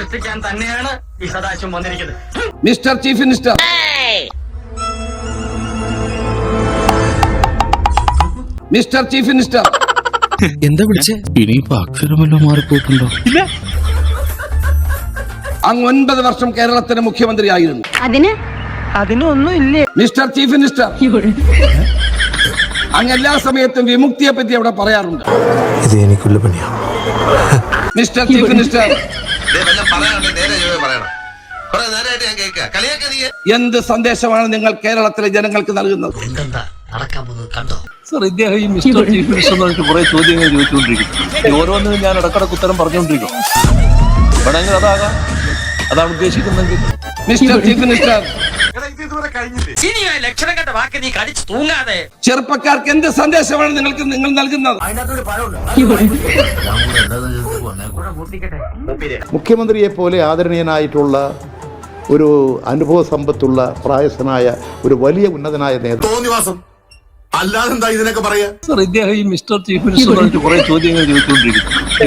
സൃഷ്ടിക്കാൻ തന്നെയാണ് ഈ സദാശിവം വന്നിരിക്കുന്നത്. Mister chief minister, mister chief minister, എന്താ വിളിച്ചേ? ഇനിയിപ്പോ അക്ഷരമല്ലോ മാറിപ്പോയിട്ടുണ്ടോ? ഇല്ല. അങ്ങ് 9 വർഷം കേരളത്തിന്റെ മുഖ്യമന്ത്രിയായിരുന്നു. അതിനൊന്നും ഇല്ലേ? മിസ്റ്റർ ചീഫ് മിനിസ്റ്റർ, അങ്ങ് എല്ലാ സമയത്തും വിമുക്തിയെ പറ്റി അവിടെ പറയാറുണ്ട്. ഇത് എനിക്കുള്ള പണിയാണ്. മിസ്റ്റർ ചീഫ് മിനിസ്റ്റർ, എന്ത് സന്ദേശമാണ് നിങ്ങൾ കേരളത്തിലെ ജനങ്ങൾക്ക് നൽകുന്നത്? സർ, ഇദ്ദേഹം ഈ മിസ്റ്റർ ചീഫ് മിനിസ്റ്റർ എന്ന് പറഞ്ഞിട്ട് കുറെ ചോദ്യങ്ങൾ ചോദിച്ചുകൊണ്ടിരിക്കും. ഓരോന്നിനും ഞാൻ ഇടക്കിടക്ക് ഉത്തരം പറഞ്ഞുകൊണ്ടിരിക്കും. വേണമെങ്കിൽ അതാകാം, അതാണ് ഉദ്ദേശിക്കുന്നെങ്കിൽ. മിസ്റ്റർ ചീഫ് മിനിസ്റ്റർ, ചെറുപ്പക്കാർക്ക് എന്ത് സന്ദേശമാണ് നിങ്ങൾ നൽകുന്നത്? മുഖ്യമന്ത്രിയെ പോലെ ആദരണീയനായിട്ടുള്ള ഒരു അനുഭവ സമ്പത്തുള്ള പ്രായസനായ ഒരു വലിയ ഉന്നതനായ നേതാവ്. അല്ലാതെന്താ ഇതിനൊക്കെ പറയാ? സർ, ഇദ്ദേഹം ഈ മിസ്റ്റർ ചീഫ് മിനിസ്റ്റർ എന്ന് പറഞ്ഞിട്ട് കുറെ ചോദ്യങ്ങൾ ചോദിച്ചുകൊണ്ടിരിക്കും.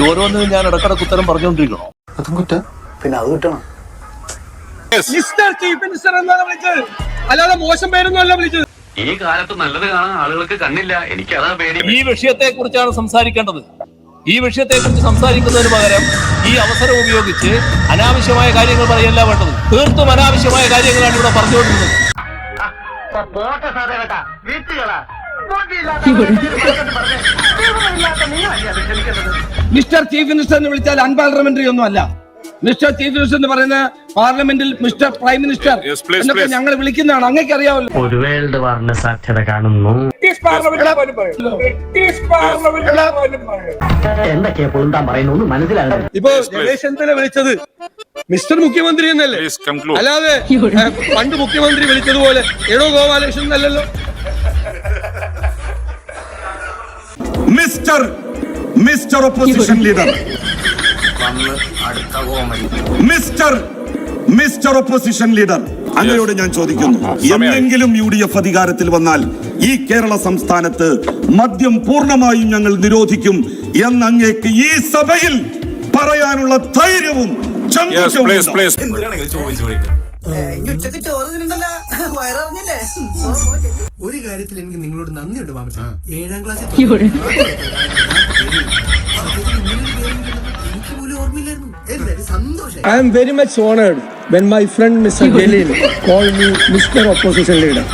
ഓരോന്നിനും ഞാൻ ഇടക്കിടക്ക് ഉത്തരം പറഞ്ഞുകൊണ്ടിരിക്കണോ? പിന്നെ അത് കിട്ടണം. മിസ്റ്റർ ചീഫ് മിനിസ്റ്റർ എന്നാണ് വിളിച്ചത്, അല്ലാതെ മോശം പേരൊന്നും അല്ല വിളിച്ചത്. ഈ കാലത്ത് നല്ലത് കാണാൻ ആളുകൾക്ക് കണ്ണില്ല. എനിക്ക് അതാ പേടി. ഈ വിഷയത്തെ കുറിച്ചാണ് സംസാരിക്കേണ്ടത്. ഈ വിഷയത്തെ കുറിച്ച് സംസാരിക്കുന്നതിന് പകരം ഈ അവസരം ഉപയോഗിച്ച് അനാവശ്യമായ കാര്യങ്ങൾ പറയല്ല വേണ്ടത്. തീർത്തും അനാവശ്യമായ കാര്യങ്ങളാണ് ഇവിടെ പറഞ്ഞുകൊണ്ടിരുന്നത്. മിസ്റ്റർ ചീഫ് മിനിസ്റ്റർ എന്ന് വിളിച്ചാൽ അൺപാർലമെന്ററി ഒന്നും അല്ല. മിസ്റ്റർ ചീഫ് മിനിസ്റ്റർ എന്ന് പറയുന്ന പാർലമെന്റിൽ മിസ്റ്റർ പ്രൈം മിനിസ്റ്റർ എന്നൊക്കെ ഞങ്ങൾ വിളിക്കുന്നതാണ്. അങ്ങേക്ക് അറിയാമല്ലോ. ഒരു വേൾഡ് വാറിന് സാധ്യത കാണുന്നു. എന്തൊക്കെയാ പൊന്താൻ പറയുന്നു മനസ്സിലാകുന്നത്. ഇപ്പൊ രമേശ് ചെന്നിത്തല വിളിച്ചത് മിസ്റ്റർ മുഖ്യമന്ത്രി എന്നല്ലേ, അല്ലാതെ പണ്ട് മുഖ്യമന്ത്രി വിളിച്ചതുപോലെ എടോ ഗോപാലകൃഷ്ണൻ എന്നല്ലല്ലോ. Mister opposition leader, mister opposition leader, അങ്ങയോട് ഞാൻ ചോദിക്കുന്നു, എന്നെങ്കിലും UDF അധികാരത്തിൽ വന്നാൽ ഈ കേരള സംസ്ഥാനത്ത് മദ്യം പൂർണ്ണമായും ഞങ്ങൾ നിരോധിക്കും എന്ന് അങ്ങേക്ക് ഈ സഭയിൽ പറയാനുള്ള ധൈര്യവും ഒരു കാര്യത്തിൽ എനിക്ക് നിങ്ങളോട് നന്ദിയുണ്ട് മാമച്ച. 7ാം ക്ലാസ്സിൽ എനിക്ക് പോലും ഓർമ്മയില്ലായിരുന്നു. സന്തോഷം. I am very much honored when my friend Mr. Jalil called me Mr. Opposition Leader.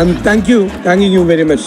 And thanking you very much.